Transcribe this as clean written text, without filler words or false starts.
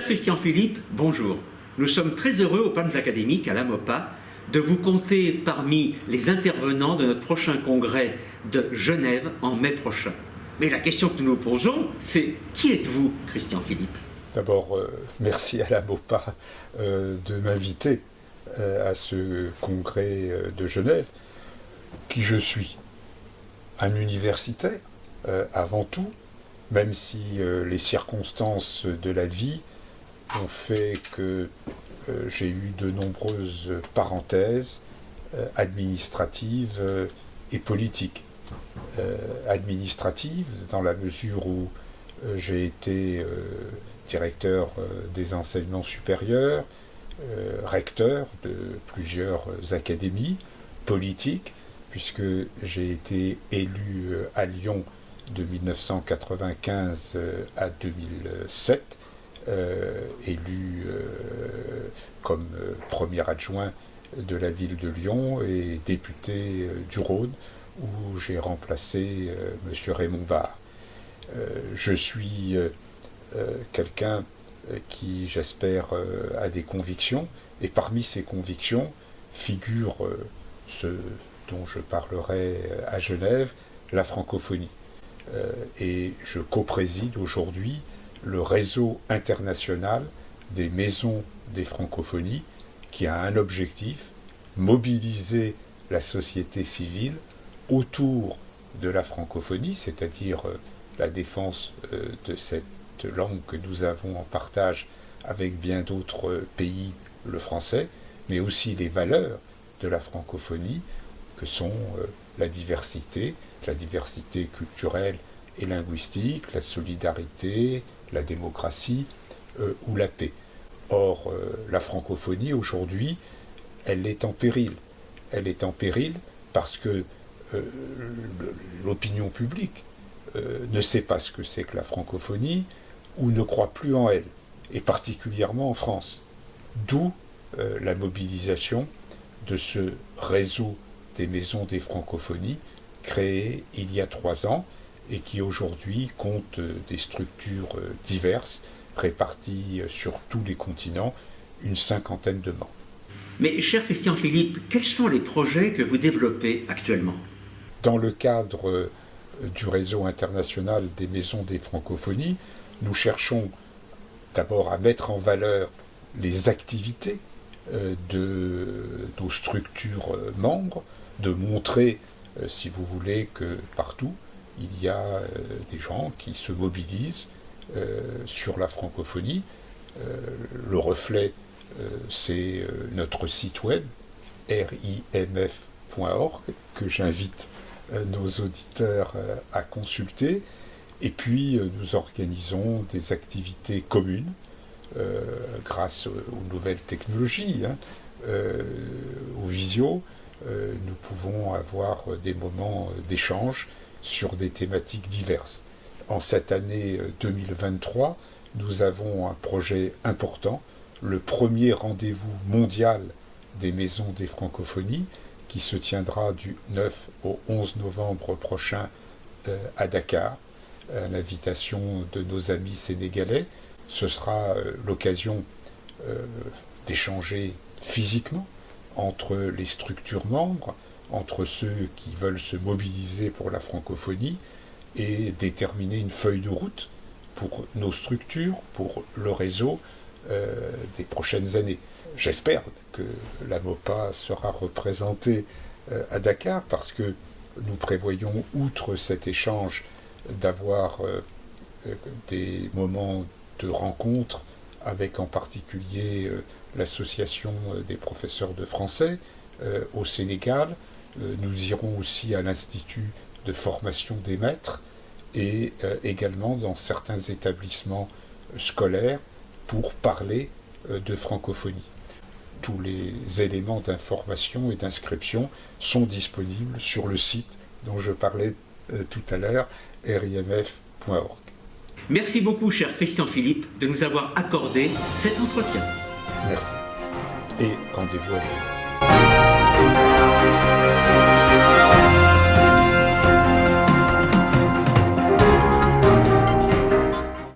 Christian Philippe, bonjour. Nous sommes très heureux aux Palmes Académiques à la MOPA de vous compter parmi les intervenants de notre prochain congrès de Genève en mai prochain. Mais la question que nous nous posons, c'est qui êtes-vous, Christian Philippe? D'abord, merci à la MOPA de m'inviter à ce congrès de Genève. Qui je suis? Un universitaire, avant tout, même si les circonstances de la vie ont fait que j'ai eu de nombreuses parenthèses administratives et politiques. Administratives, dans la mesure où j'ai été directeur des enseignements supérieurs, recteur de plusieurs académies, politiques, puisque j'ai été élu à Lyon de 1995 à 2007, élu comme premier adjoint de la ville de Lyon et député du Rhône, où j'ai remplacé M. Raymond Barre. Je suis quelqu'un qui, j'espère, a des convictions, et parmi ces convictions figure ce dont je parlerai à Genève, la francophonie. Et je co-préside aujourd'hui le réseau international des maisons des francophonies, qui a un objectif: mobiliser la société civile autour de la francophonie, c'est-à-dire la défense de cette langue que nous avons en partage avec bien d'autres pays, le français, mais aussi les valeurs de la francophonie, que sont la diversité culturelle et linguistique, la solidarité, la démocratie ou la paix. Or, la francophonie, aujourd'hui, elle est en péril. Elle est en péril parce que l'opinion publique ne sait pas ce que c'est que la francophonie ou ne croit plus en elle, et particulièrement en France. D'où la mobilisation de ce réseau des maisons des francophonies, créé il y a 3 ans, et qui aujourd'hui compte des structures diverses, réparties sur tous les continents, une 50aine de membres. Mais cher Christian Philippe, quels sont les projets que vous développez actuellement? Dans le cadre du réseau international des maisons des francophonies, nous cherchons d'abord à mettre en valeur les activités de nos structures membres, de montrer, si vous voulez, que partout, il y a des gens qui se mobilisent sur la francophonie. Le reflet, c'est notre site web, rimf.org, que j'invite nos auditeurs à consulter. Et puis, nous organisons des activités communes grâce aux nouvelles technologies, aux visio. Nous pouvons avoir des moments d'échange sur des thématiques diverses. En cette année 2023, nous avons un projet important, le premier rendez-vous mondial des maisons des francophonies, qui se tiendra du 9 au 11 novembre prochain à Dakar, à l'invitation de nos amis sénégalais. Ce sera l'occasion d'échanger physiquement entre les structures membres, entre ceux qui veulent se mobiliser pour la francophonie, et déterminer une feuille de route pour nos structures, pour le réseau des prochaines années. J'espère que la MOPA sera représentée à Dakar, parce que nous prévoyons, outre cet échange, d'avoir des moments de rencontre avec en particulier l'association des professeurs de français au Sénégal. Nous irons aussi à l'Institut de formation des maîtres et également dans certains établissements scolaires pour parler de francophonie. Tous les éléments d'information et d'inscription sont disponibles sur le site dont je parlais tout à l'heure, rimf.org. Merci beaucoup, cher Christian Philippe, de nous avoir accordé cet entretien. Merci. Et rendez-vous à Genève.